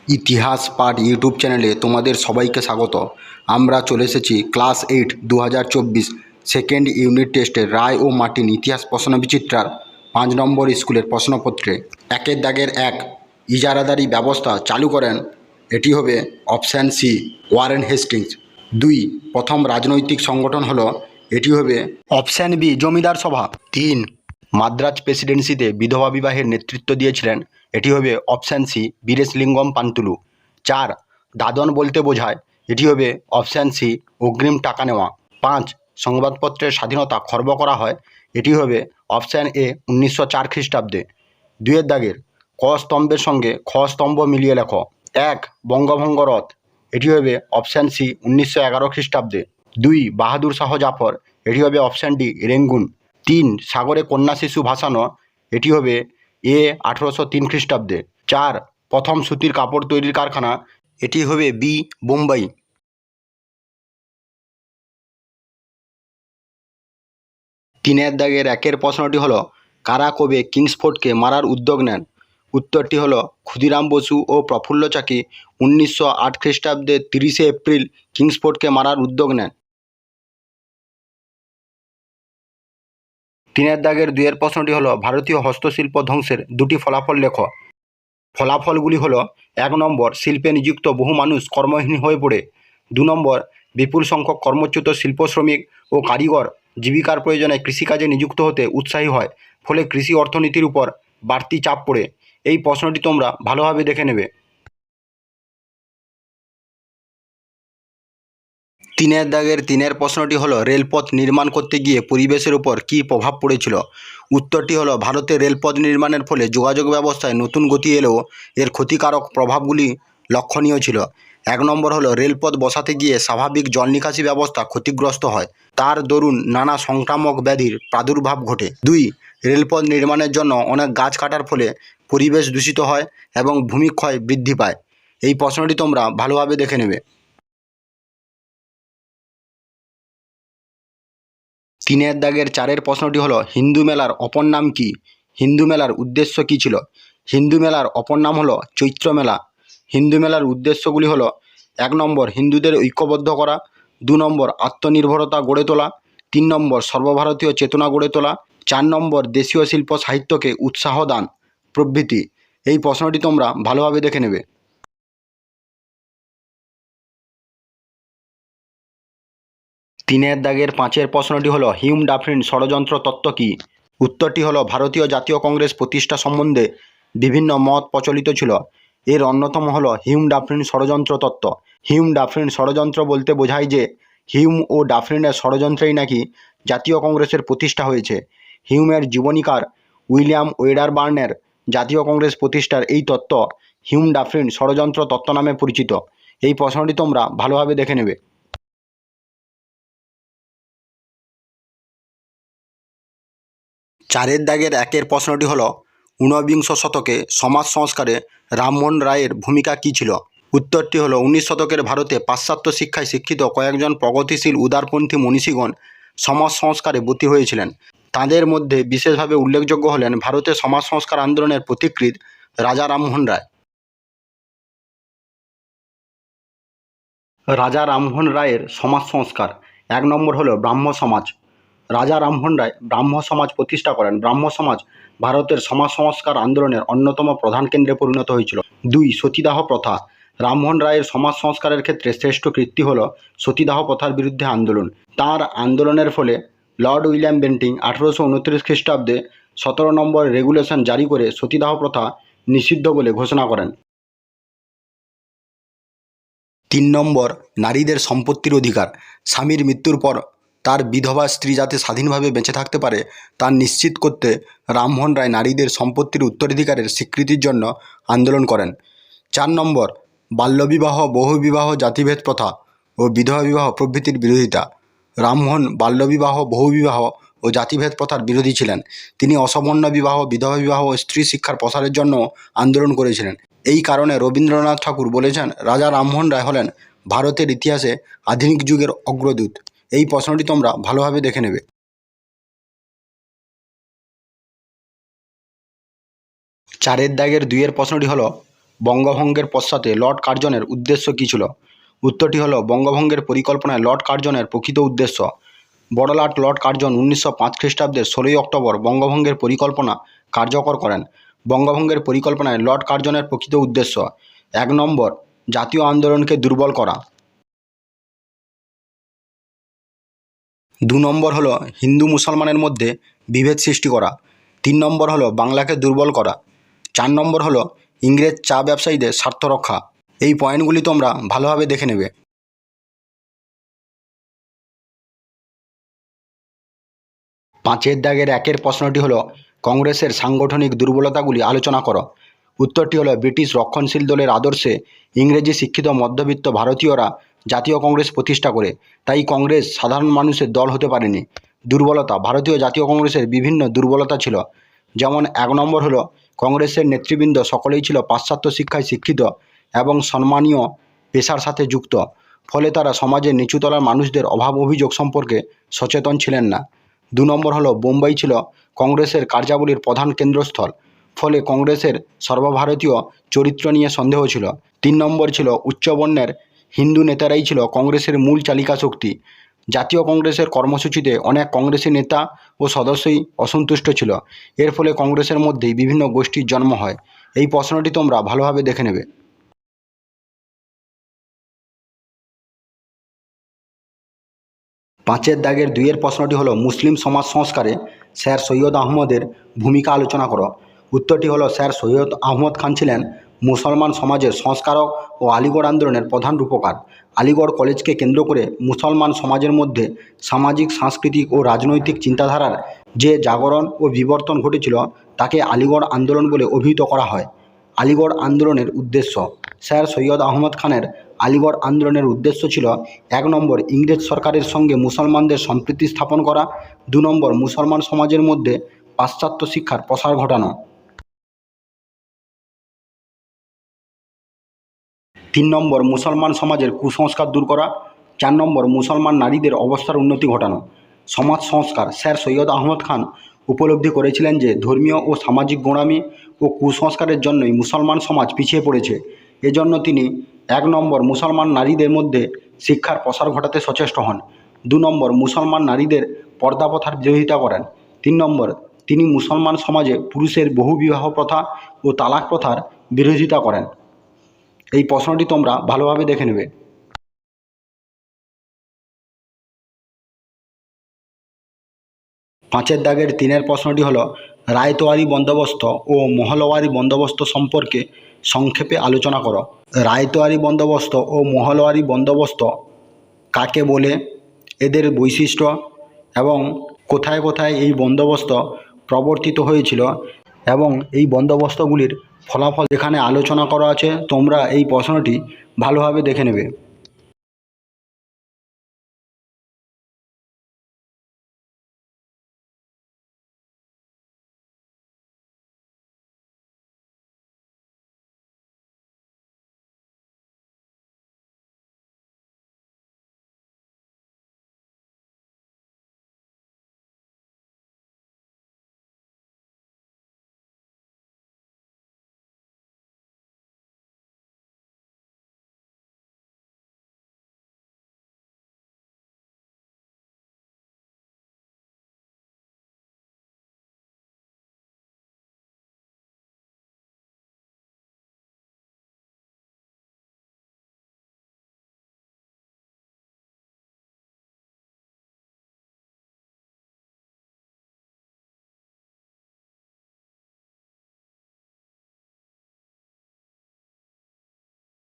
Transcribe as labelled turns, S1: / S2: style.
S1: ইতিহাস পাঠ ইউটিউব চ্যানেলে তোমাদের সবাইকে স্বাগত। আমরা চলে এসেছি ক্লাস 8 2024 সেকেন্ড ইউনিট টেস্টের রায় ও মার্টিন ইতিহাস প্রশ্নবিচিত্রার 5 নম্বর স্কুলের প্রশ্নপত্রে একের দাগের 1 ইজারাদারি ব্যবস্থা চালু করেন। এটি হবে অপশান সি, ওয়ারেন হেস্টিংস। 2 প্রথম রাজনৈতিক সংগঠন হলো, এটি হবে অপশান বি, জমিদার সভা। 3 মাদ্রাজ প্রেসিডেন্সিতে বিধবা বিবাহের নেতৃত্ব দিয়েছিলেন, এটি হবে অপশান সি, বীরেশলিঙ্গম পান্তুলু। 4 দাদন বলতে বোঝায়, এটি হবে অপশান সি, অগ্রিম টাকা নেওয়া। 5 সংবাদপত্রের স্বাধীনতা খর্ব করা হয়, এটি হবে অপশান এ, 1904 খ্রিস্টাব্দে। 2 দাগের ক স্তম্ভের সঙ্গে খ স্তম্ভ মিলিয়ে লেখো। 1 বঙ্গভঙ্গ রথ, এটি হবে অপশান সি, 1911 খ্রিস্টাব্দে। 2 বাহাদুর শাহ জাফর, এটি হবে অপশান ডি, রেঙ্গুন। 3 সাগরে কন্যা শিশু ভাসানো, এটি হবে এ, 1803 খ্রিস্টাব্দে। 4 প্রথম সুতির কাপড় তৈরির কারখানা, এটি হবে বি, বোম্বাই। 3 দাগের 1 প্রশ্নটি হলো, কারা কবে কিংসফোর্ডকে মারার উদ্যোগ নেন? উত্তরটি হলো ক্ষুদিরাম বসু ও প্রফুল্ল চাকি 1908 খ্রিস্টাব্দে 30 এপ্রিল কিংসফোর্ডকে মারার উদ্যোগ নেন। 3 দাগের 2 প্রশ্নটি হলো, ভারতীয় হস্তশিল্প ধ্বংসের 2টি ফলাফল লেখো। ফলাফলগুলি হলো, 1 নম্বর শিল্পে নিযুক্ত বহু মানুষ কর্মহীন হয়ে পড়ে। 2 নম্বর বিপুল সংখ্যক কর্মচ্যুত শিল্প শ্রমিক ও কারিগর জীবিকার প্রয়োজনে কৃষিকাজে নিযুক্ত হতে উৎসাহী হয়, ফলে কৃষি অর্থনীতির উপর বাড়তি চাপ পড়ে। এই প্রশ্নটি তোমরা ভালোভাবে দেখে নেবে। 3 দাগের 3 প্রশ্নটি হলো, রেলপথ নির্মাণ করতে গিয়ে পরিবেশের উপর কী প্রভাব পড়েছিল? উত্তরটি হলো, ভারতে রেলপথ নির্মাণের ফলে যোগাযোগ ব্যবস্থায় নতুন গতি এলেও এর ক্ষতিকারক প্রভাবগুলি লক্ষণীয় ছিল। 1 নম্বর হলো, রেলপথ বসাতে গিয়ে স্বাভাবিক জল নিকাশি ব্যবস্থা ক্ষতিগ্রস্ত হয়, তার দরুন নানা সংক্রামক ব্যাধির প্রাদুর্ভাব ঘটে। 2 রেলপথ নির্মাণের জন্য অনেক গাছ কাটার ফলে পরিবেশ দূষিত হয় এবং ভূমিক্ষয় বৃদ্ধি পায়। এই প্রশ্নটি তোমরা ভালোভাবে দেখে নেবে। 3 দাগের 4 প্রশ্নটি হলো, হিন্দু মেলার অপর নাম কি? হিন্দু মেলার উদ্দেশ্য কী ছিল? হিন্দু মেলার অপর নাম হলো চৈত্র মেলা। হিন্দু মেলার উদ্দেশ্যগুলি হলো, 1 নম্বর হিন্দুদের ঐক্যবদ্ধ করা, 2 নম্বর আত্মনির্ভরতা গড়ে তোলা, 3 নম্বর সর্বভারতীয় চেতনা গড়ে তোলা, 4 নম্বর দেশীয় শিল্প সাহিত্যকে উৎসাহ দান প্রভৃতি। এই প্রশ্নটি তোমরা ভালোভাবে দেখে নেবে। 3 দাগের 5 প্রশ্নটি হলো, হিউম ডাফরিন ষড়যন্ত্র তত্ত্ব কী? উত্তরটি হলো, ভারতীয় জাতীয় কংগ্রেস প্রতিষ্ঠা সম্বন্ধে বিভিন্ন মত প্রচলিত ছিল, এর অন্যতম হলো হিউম ডাফরিন ষড়যন্ত্র তত্ত্ব। হিউম ডাফরিন ষড়যন্ত্র বলতে বোঝায় যে হিউম ও ডাফরিনের ষড়যন্ত্রেই নাকি জাতীয় কংগ্রেসের প্রতিষ্ঠা হয়েছে। হিউমের জীবনীকার উইলিয়াম ওয়েডারবার্নের জাতীয় কংগ্রেস প্রতিষ্ঠার এই তত্ত্ব হিউম ডাফরিন ষড়যন্ত্র তত্ত্ব নামে পরিচিত। এই প্রশ্নটি তোমরা ভালোভাবে দেখে নেবে। 4 দাগের 1 প্রশ্নটি হলো, ঊনবিংশ শতকে সমাজ সংস্কারে রামমোহন রায়ের ভূমিকা কী ছিল? উত্তরটি হলো, 19 শতকের ভারতে পাশ্চাত্য শিক্ষায় শিক্ষিত কয়েকজন প্রগতিশীল উদারপন্থী মনীষীগণ সমাজ সংস্কারে ব্রতী হয়েছিলেন। তাঁদের মধ্যে বিশেষভাবে উল্লেখযোগ্য হলেন ভারতের সমাজ সংস্কার আন্দোলনের পথিকৃৎ রাজা রামমোহন রায়। রাজা রামমোহন রায়ের সমাজ সংস্কার, 1 নম্বর হলো ব্রাহ্ম সমাজ। রাজা রামমোহন রায় ব্রাহ্ম সমাজ প্রতিষ্ঠা করেন। ব্রাহ্ম সমাজ ভারতের সমাজ সংস্কার আন্দোলনের অন্যতম প্রধান কেন্দ্রে পরিণত হয়েছিল। 2 সতীদাহ প্রথা, রামমোহন রায়ের সমাজ সংস্কারের ক্ষেত্রে শ্রেষ্ঠ কীর্তি হল সতীদাহ প্রথার বিরুদ্ধে আন্দোলন। তার আন্দোলনের ফলে লর্ড উইলিয়াম বেন্টিং 1829 খ্রিস্টাব্দে 17 নম্বর রেগুলেশন জারি করে সতীদাহ প্রথা নিষিদ্ধ বলে ঘোষণা করেন। 3 নম্বর নারীদের সম্পত্তির অধিকার, স্বামীর মৃত্যুর পর তার বিধবা স্ত্রী যাতে স্বাধীনভাবে বেঁচে থাকতে পারে তা নিশ্চিত করতে রামমোহন রায় নারীদের সম্পত্তির উত্তরাধিকারের স্বীকৃতির জন্য আন্দোলন করেন। 4 নম্বর বাল্যবিবাহ, বহুবিবাহ, জাতিভেদ প্রথা ও বিধবা বিবাহ প্রভৃতির বিরোধিতা। রামমোহন বাল্যবিবাহ, বহুবিবাহ ও জাতিভেদ প্রথার বিরোধী ছিলেন। তিনি অসবর্ণ বিবাহ, বিধবা বিবাহ ও স্ত্রী শিক্ষার প্রসারের জন্য আন্দোলন করেছিলেন। এই কারণে রবীন্দ্রনাথ ঠাকুর বলেছেন, রাজা রামমোহন রায় হলেন ভারতের ইতিহাসে আধুনিক যুগের অগ্রদূত। এই প্রশ্নটি তোমরা ভালোভাবে দেখে নেবে। 4 দাগের 2 প্রশ্নটি হলো, বঙ্গভঙ্গের পশ্চাতে লর্ড কার্জনের উদ্দেশ্য কী ছিল? উত্তরটি হলো বঙ্গভঙ্গের পরিকল্পনায় লর্ড কার্জনের প্রকৃত উদ্দেশ্য। বড়লাট লর্ড কার্জন 1905 খ্রিস্টাব্দের 16ই অক্টোবর বঙ্গভঙ্গের পরিকল্পনা কার্যকর করেন। বঙ্গভঙ্গের পরিকল্পনায় লর্ড কার্জনের প্রকৃত উদ্দেশ্য: 1 নম্বর, জাতীয় আন্দোলনকে দুর্বল করা। 2 নম্বর হলো হিন্দু মুসলমানের মধ্যে বিভেদ সৃষ্টি করা। 3 নম্বর হলো বাংলাকে দুর্বল করা। 4 নম্বর হলো ইংরেজ চা ব্যবসায়ীদের স্বার্থ রক্ষা। এই পয়েন্টগুলি তোমরা ভালোভাবে দেখে নেবে। 5-এর দাগের 1-এর প্রশ্নটি হলো কংগ্রেসের সাংগঠনিক দুর্বলতাগুলি আলোচনা করো। উত্তরটি হলো ব্রিটিশ রক্ষণশীল দলের আদর্শে ইংরেজি শিক্ষিত মধ্যবিত্ত ভারতীয়রা জাতীয় কংগ্রেস প্রতিষ্ঠা করে, তাই কংগ্রেস সাধারণ মানুষের দল হতে পারেনি। দুর্বলতা: ভারতীয় জাতীয় কংগ্রেসের বিভিন্ন দুর্বলতা ছিল, যেমন 1 নম্বর হলো কংগ্রেসের নেতৃবৃন্দ সকলেই ছিল পাশ্চাত্য শিক্ষায় শিক্ষিত এবং সম্মানীয় পেশার সাথে যুক্ত, ফলে তারা সমাজের নিচুতলার মানুষদের অভাব অভিযোগ সম্পর্কে সচেতন ছিলেন না। 2 নম্বর হলো বোম্বাই ছিল কংগ্রেসের কার্যাবলীর প্রধান কেন্দ্রস্থল, ফলে কংগ্রেসের সর্বভারতীয় চরিত্র নিয়ে সন্দেহ ছিল। 3 নম্বর ছিল উচ্চবর্ণের হিন্দু নেতারাই ছিল কংগ্রেসের মূল চালিকা শক্তি। জাতীয় কংগ্রেসের কর্মসূচিতে অনেক কংগ্রেসী নেতা ও সদস্যই অসন্তুষ্ট ছিল, এর ফলে কংগ্রেসের মধ্যেই বিভিন্ন গোষ্ঠীর জন্ম হয়। এই প্রশ্নটি তোমরা ভালোভাবে দেখে নেবে। 5-এর দাগের 2-এর প্রশ্নটি হলো মুসলিম সমাজ সংস্কারে স্যার সৈয়দ আহমদের ভূমিকা আলোচনা করো। উত্তরটি হলো স্যার সৈয়দ আহমদ খান ছিলেন মুসলমান সমাজের সংস্কারক ও আলিগড় আন্দোলনের প্রধান রূপকার। আলিগড় কলেজকে কেন্দ্র করে মুসলমান সমাজের মধ্যে সামাজিক, সাংস্কৃতিক ও রাজনৈতিক চিন্তাধারার যে জাগরণ ও বিবর্তন ঘটেছিল তাকে আলিগড় আন্দোলন বলে অভিহিত করা হয়। আলিগড় আন্দোলনের উদ্দেশ্য: স্যার সৈয়দ আহমদ খানের আলিগড় আন্দোলনের উদ্দেশ্য ছিল 1 নম্বর, ইংরেজ সরকারের সঙ্গে মুসলমানদের সম্প্রীতি স্থাপন করা। 2 নম্বর, মুসলমান সমাজের মধ্যে পাশ্চাত্য শিক্ষার প্রসার ঘটানো। 3 নম্বর, মুসলমান সমাজের কুসংস্কার দূর করা। 4 নম্বর, মুসলমান নারীদের অবস্থার উন্নতি ঘটানো। সমাজ সংস্কার: স্যার সৈয়দ আহমদ খান উপলব্ধি করেছিলেন যে ধর্মীয় ও সামাজিক গোঁড়ামি ও কুসংস্কারের জন্যই মুসলমান সমাজ পিছিয়ে পড়েছে। এজন্য তিনি 1 নম্বর, মুসলমান নারীদের মধ্যে শিক্ষার প্রসার ঘটাতে সচেষ্ট হন। 2 নম্বর, মুসলমান নারীদের পর্দা প্রথার বিরোধিতা করেন। 3 নম্বর, তিনি মুসলমান সমাজে পুরুষের বহুবিবাহ প্রথা ও তালাক প্রথার বিরোধিতা করেন। এই প্রশ্নটি তোমরা ভালোভাবে দেখে নেবে। 5-এর দাগের 3-এর প্রশ্নটি হলো রায়তোয়ারি বন্দোবস্ত ও মহলওয়ারি বন্দোবস্ত সম্পর্কে সংক্ষেপে আলোচনা করো। রায়তোয়ারি বন্দোবস্ত ও মহলওয়ারি বন্দোবস্ত কাকে বলে, এদের বৈশিষ্ট্য এবং কোথায় কোথায় এই বন্দোবস্ত প্রবর্তিত হয়েছিল এবং এই বন্দোবস্তগুলির ফলাফল এখানে আলোচনা করা আছে। তোমরা এই প্রশ্নটি ভালোভাবে দেখে নেবে।